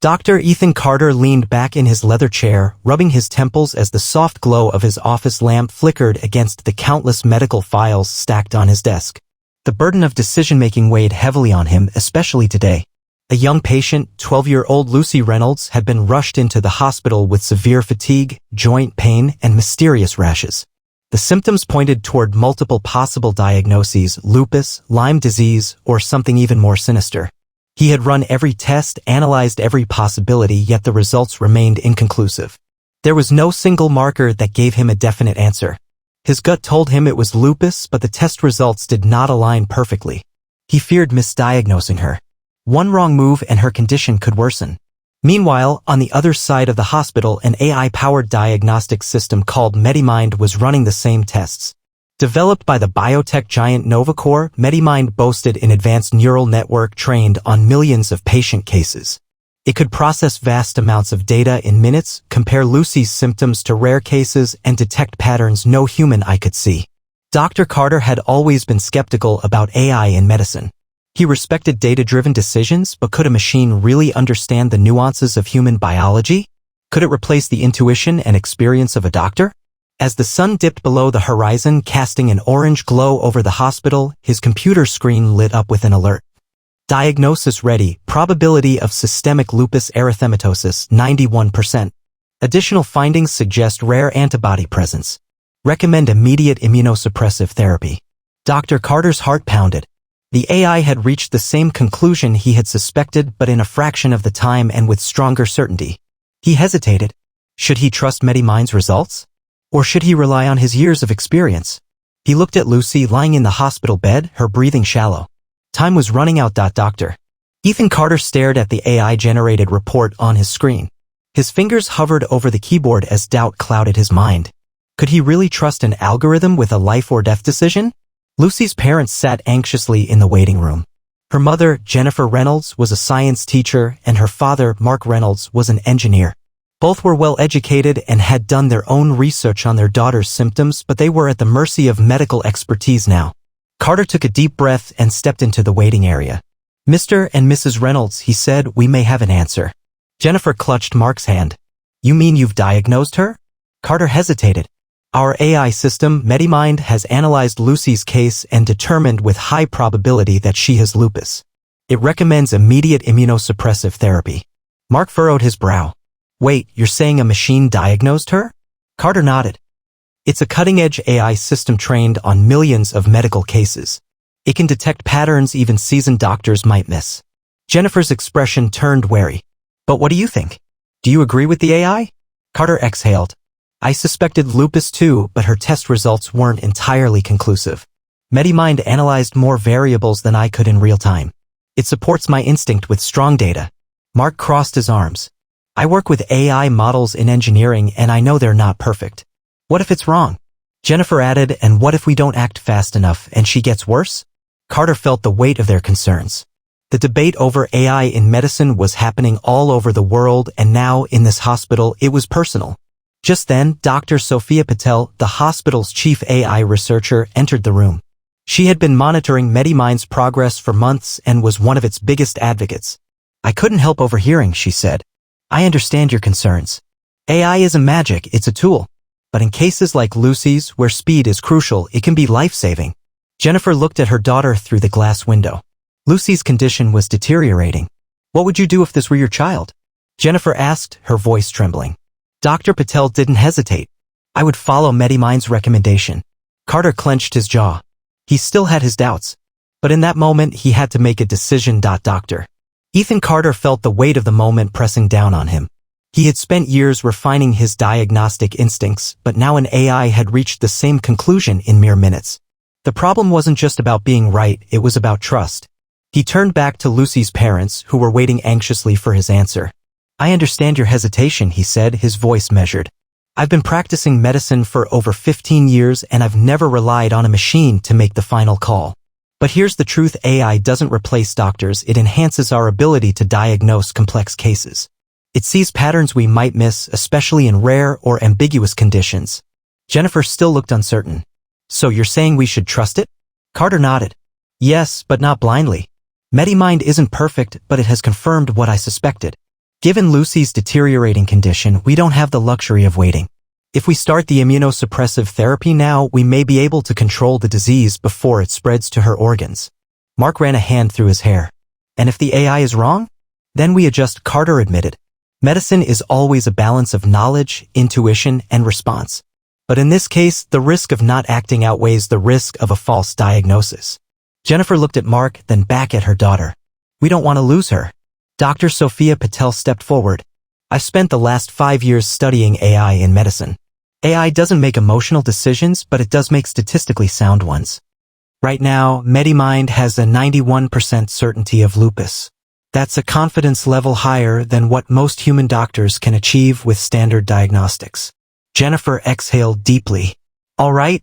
Dr. Ethan Carter leaned back in his leather chair, rubbing his temples as the soft glow of his office lamp flickered against the countless medical files stacked on his desk. The burden of decision-making weighed heavily on him, especially today. A young patient, 12-year-old Lucy Reynolds, had been rushed into the hospital with severe fatigue, joint pain, and mysterious rashes. The symptoms pointed toward multiple possible diagnoses: lupus, Lyme disease, or something even more sinister. He had run every test, analyzed every possibility, yet the results remained inconclusive. There was no single marker that gave him a definite answer. His gut told him it was lupus, but the test results did not align perfectly. He feared misdiagnosing her. One wrong move and her condition could worsen. Meanwhile, on the other side of the hospital, an AI-powered diagnostic system called MediMind was running the same tests. Developed by the biotech giant Novacor, MediMind boasted an advanced neural network trained on millions of patient cases. It could process vast amounts of data in minutes, compare Lucy's symptoms to rare cases, and detect patterns no human eye could see. Dr. Carter had always been skeptical about AI in medicine. He respected data-driven decisions, but could a machine really understand the nuances of human biology? Could it replace the intuition and experience of a doctor? As the sun dipped below the horizon, casting an orange glow over the hospital, his computer screen lit up with an alert. Diagnosis ready, probability of systemic lupus erythematosus, 91%. Additional findings suggest rare antibody presence. Recommend immediate immunosuppressive therapy. Dr. Carter's heart pounded. The AI had reached the same conclusion he had suspected, but in a fraction of the time and with stronger certainty. He hesitated. Should he trust MediMind's results? Or should he rely on his years of experience? He looked at Lucy lying in the hospital bed, her breathing shallow. Time was running out. Doctor. Ethan Carter stared at the AI-generated report on his screen. His fingers hovered over the keyboard as doubt clouded his mind. Could he really trust an algorithm with a life-or-death decision? Lucy's parents sat anxiously in the waiting room. Her mother, Jennifer Reynolds, was a science teacher, and her father, Mark Reynolds, was an engineer. Both were well-educated and had done their own research on their daughter's symptoms, but they were at the mercy of medical expertise now. Carter took a deep breath and stepped into the waiting area. Mr. and Mrs. Reynolds, he said, we may have an answer. Jennifer clutched Mark's hand. You mean you've diagnosed her? Carter hesitated. Our AI system, MediMind, has analyzed Lucy's case and determined with high probability that she has lupus. It recommends immediate immunosuppressive therapy. Mark furrowed his brow. Wait, you're saying a machine diagnosed her? Carter nodded. It's a cutting-edge AI system trained on millions of medical cases. It can detect patterns even seasoned doctors might miss. Jennifer's expression turned wary. But what do you think? Do you agree with the AI? Carter exhaled. I suspected lupus too, but her test results weren't entirely conclusive. MediMind analyzed more variables than I could in real time. It supports my instinct with strong data. Mark crossed his arms. I work with AI models in engineering, and I know they're not perfect. What if it's wrong? Jennifer added, and what if we don't act fast enough and she gets worse? Carter felt the weight of their concerns. The debate over AI in medicine was happening all over the world, and now, in this hospital, it was personal. Just then, Dr. Sophia Patel, the hospital's chief AI researcher, entered the room. She had been monitoring MediMind's progress for months and was one of its biggest advocates. I couldn't help overhearing, she said. I understand your concerns. AI isn't magic, it's a tool. But in cases like Lucy's, where speed is crucial, it can be life-saving. Jennifer looked at her daughter through the glass window. Lucy's condition was deteriorating. What would you do if this were your child? Jennifer asked, her voice trembling. Dr. Patel didn't hesitate. I would follow MediMind's recommendation. Carter clenched his jaw. He still had his doubts. But in that moment, he had to make a decision. Doctor. Ethan Carter felt the weight of the moment pressing down on him. He had spent years refining his diagnostic instincts, but now an AI had reached the same conclusion in mere minutes. The problem wasn't just about being right, it was about trust. He turned back to Lucy's parents, who were waiting anxiously for his answer. I understand your hesitation, he said, his voice measured. I've been practicing medicine for over 15 years, and I've never relied on a machine to make the final call. But here's the truth, AI doesn't replace doctors, it enhances our ability to diagnose complex cases. It sees patterns we might miss, especially in rare or ambiguous conditions. Jennifer still looked uncertain. So you're saying we should trust it? Carter nodded. Yes, but not blindly. MediMind isn't perfect, but it has confirmed what I suspected. Given Lucy's deteriorating condition, we don't have the luxury of waiting. If we start the immunosuppressive therapy now, we may be able to control the disease before it spreads to her organs. Mark ran a hand through his hair. And if the AI is wrong? Then we adjust, Carter admitted. Medicine is always a balance of knowledge, intuition, and response. But in this case, the risk of not acting outweighs the risk of a false diagnosis. Jennifer looked at Mark, then back at her daughter. We don't want to lose her. Dr. Sophia Patel stepped forward. I've spent the last 5 years studying AI in medicine. AI doesn't make emotional decisions, but it does make statistically sound ones. Right now, MediMind has a 91% certainty of lupus. That's a confidence level higher than what most human doctors can achieve with standard diagnostics. Jennifer exhaled deeply. All right,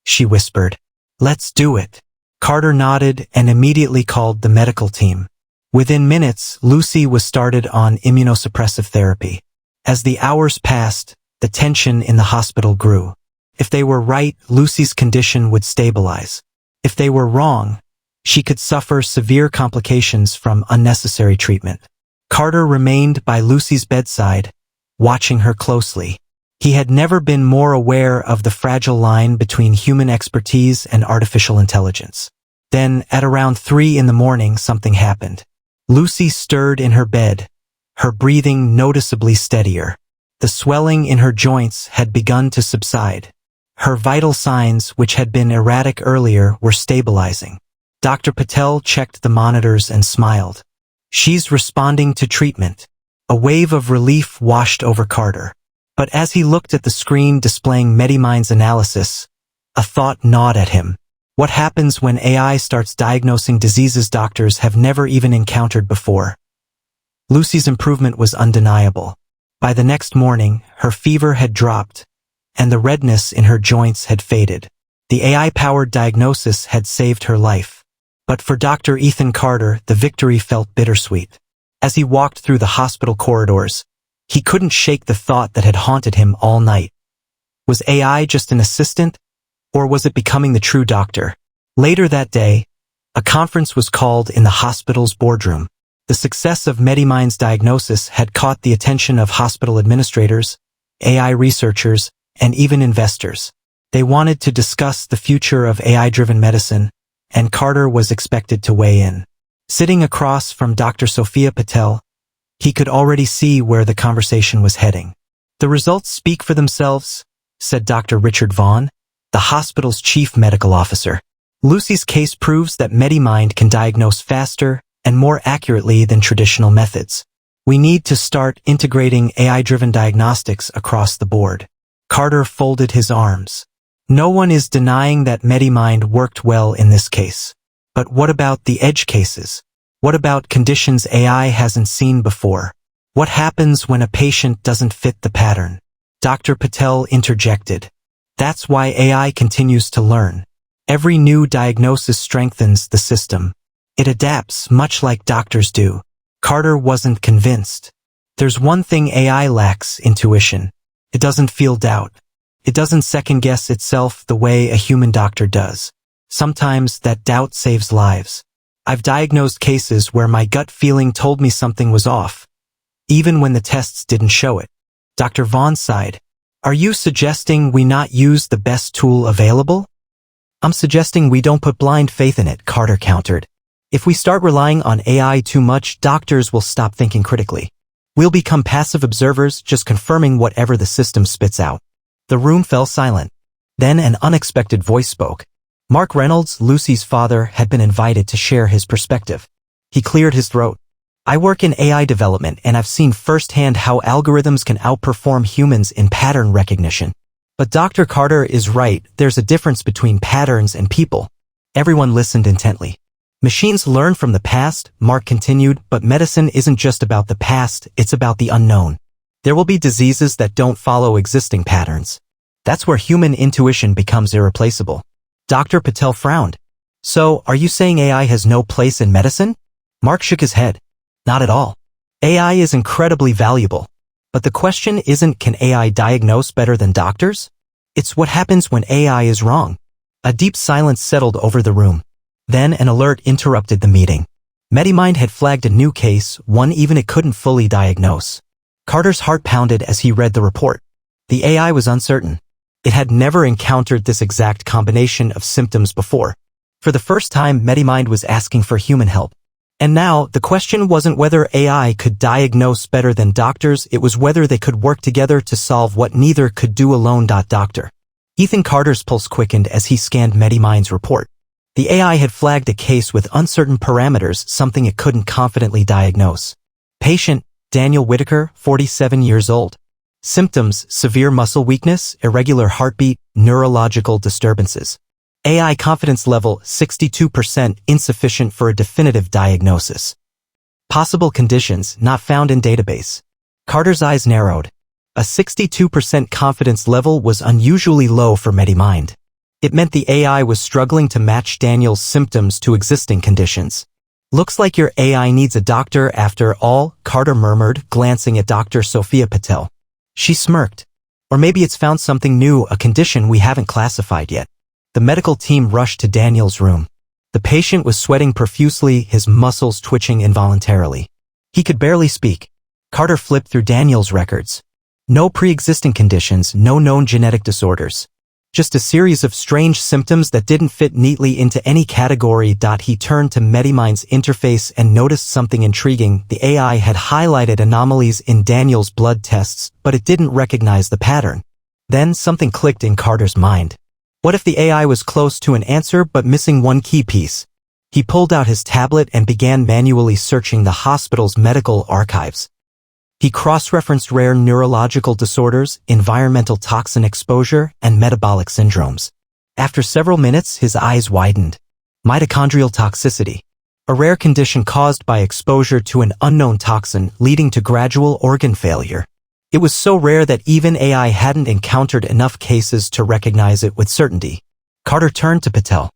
she whispered. Let's do it. Carter nodded and immediately called the medical team. Within minutes, Lucy was started on immunosuppressive therapy. As the hours passed, the tension in the hospital grew. If they were right, Lucy's condition would stabilize. If they were wrong, she could suffer severe complications from unnecessary treatment. Carter remained by Lucy's bedside, watching her closely. He had never been more aware of the fragile line between human expertise and artificial intelligence. Then, at around 3 a.m, something happened. Lucy stirred in her bed, her breathing noticeably steadier. The swelling in her joints had begun to subside. Her vital signs, which had been erratic earlier, were stabilizing. Dr. Patel checked the monitors and smiled. She's responding to treatment. A wave of relief washed over Carter. But as he looked at the screen displaying MediMind's analysis, a thought gnawed at him. What happens when AI starts diagnosing diseases doctors have never even encountered before? Lucy's improvement was undeniable. By the next morning, her fever had dropped, and the redness in her joints had faded. The AI-powered diagnosis had saved her life. But for Dr. Ethan Carter, the victory felt bittersweet. As he walked through the hospital corridors, he couldn't shake the thought that had haunted him all night. Was AI just an assistant? Or was it becoming the true doctor? Later that day, a conference was called in the hospital's boardroom. The success of MediMind's diagnosis had caught the attention of hospital administrators, AI researchers, and even investors. They wanted to discuss the future of AI-driven medicine, and Carter was expected to weigh in. Sitting across from Dr. Sophia Patel, he could already see where the conversation was heading. The results speak for themselves, said Dr. Richard Vaughn, the hospital's chief medical officer. Lucy's case proves that MediMind can diagnose faster and more accurately than traditional methods. We need to start integrating AI-driven diagnostics across the board. Carter folded his arms. No one is denying that MediMind worked well in this case. But what about the edge cases? What about conditions AI hasn't seen before? What happens when a patient doesn't fit the pattern? Dr. Patel interjected. That's why AI continues to learn. Every new diagnosis strengthens the system. It adapts much like doctors do. Carter wasn't convinced. There's one thing AI lacks: intuition. It doesn't feel doubt. It doesn't second-guess itself the way a human doctor does. Sometimes that doubt saves lives. I've diagnosed cases where my gut feeling told me something was off, even when the tests didn't show it. Dr. Vaughn sighed. Are you suggesting we not use the best tool available? I'm suggesting we don't put blind faith in it, Carter countered. If we start relying on AI too much, doctors will stop thinking critically. We'll become passive observers, just confirming whatever the system spits out. The room fell silent. Then an unexpected voice spoke. Mark Reynolds, Lucy's father, had been invited to share his perspective. He cleared his throat. I work in AI development, and I've seen firsthand how algorithms can outperform humans in pattern recognition. But Dr. Carter is right, there's a difference between patterns and people. Everyone listened intently. Machines learn from the past, Mark continued, but medicine isn't just about the past, it's about the unknown. There will be diseases that don't follow existing patterns. That's where human intuition becomes irreplaceable. Dr. Patel frowned. So, are you saying AI has no place in medicine? Mark shook his head. Not at all. AI is incredibly valuable. But the question isn't, can AI diagnose better than doctors? It's what happens when AI is wrong. A deep silence settled over the room. Then an alert interrupted the meeting. MediMind had flagged a new case, one even it couldn't fully diagnose. Carter's heart pounded as he read the report. The AI was uncertain. It had never encountered this exact combination of symptoms before. For the first time, MediMind was asking for human help. And now, the question wasn't whether AI could diagnose better than doctors, it was whether they could work together to solve what neither could do alone. Doctor. Ethan Carter's pulse quickened as he scanned MediMind's report. The AI had flagged a case with uncertain parameters, something it couldn't confidently diagnose. Patient, Daniel Whitaker, 47 years old. Symptoms, severe muscle weakness, irregular heartbeat, neurological disturbances. AI confidence level, 62%, insufficient for a definitive diagnosis. Possible conditions, not found in database. Carter's eyes narrowed. A 62% confidence level was unusually low for MediMind. It meant the AI was struggling to match Daniel's symptoms to existing conditions. Looks like your AI needs a doctor after all, Carter murmured, glancing at Dr. Sophia Patel. She smirked. Or maybe it's found something new, a condition we haven't classified yet. The medical team rushed to Daniel's room. The patient was sweating profusely, his muscles twitching involuntarily. He could barely speak. Carter flipped through Daniel's records. No pre-existing conditions, no known genetic disorders. Just a series of strange symptoms that didn't fit neatly into any category. He turned to MediMind's interface and noticed something intriguing. The AI had highlighted anomalies in Daniel's blood tests, but it didn't recognize the pattern. Then something clicked in Carter's mind. What if the AI was close to an answer but missing one key piece? He pulled out his tablet and began manually searching the hospital's medical archives. He cross-referenced rare neurological disorders, environmental toxin exposure, and metabolic syndromes. After several minutes, his eyes widened. Mitochondrial toxicity. A rare condition caused by exposure to an unknown toxin leading to gradual organ failure. It was so rare that even AI hadn't encountered enough cases to recognize it with certainty. Carter turned to Patel.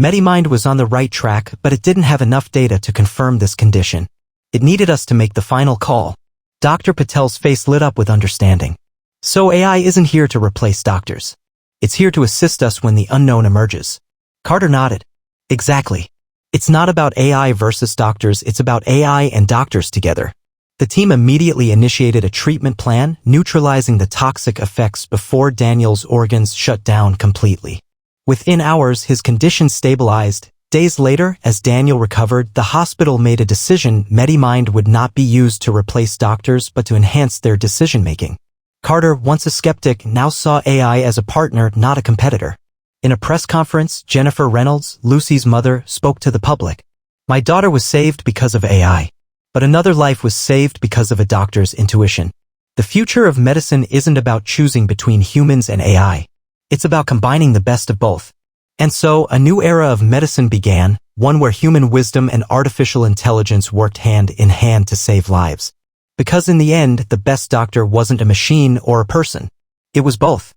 MediMind was on the right track, but it didn't have enough data to confirm this condition. It needed us to make the final call. Dr. Patel's face lit up with understanding. So AI isn't here to replace doctors. It's here to assist us when the unknown emerges. Carter nodded. Exactly. It's not about AI versus doctors, it's about AI and doctors together. The team immediately initiated a treatment plan, neutralizing the toxic effects before Daniel's organs shut down completely. Within hours, his condition stabilized. Days later, as Daniel recovered, the hospital made a decision. MediMind would not be used to replace doctors but to enhance their decision-making. Carter, once a skeptic, now saw AI as a partner, not a competitor. In a press conference, Jennifer Reynolds, Lucy's mother, spoke to the public. My daughter was saved because of AI. But another life was saved because of a doctor's intuition. The future of medicine isn't about choosing between humans and AI. It's about combining the best of both. And so, a new era of medicine began, one where human wisdom and artificial intelligence worked hand in hand to save lives. Because in the end, the best doctor wasn't a machine or a person. It was both.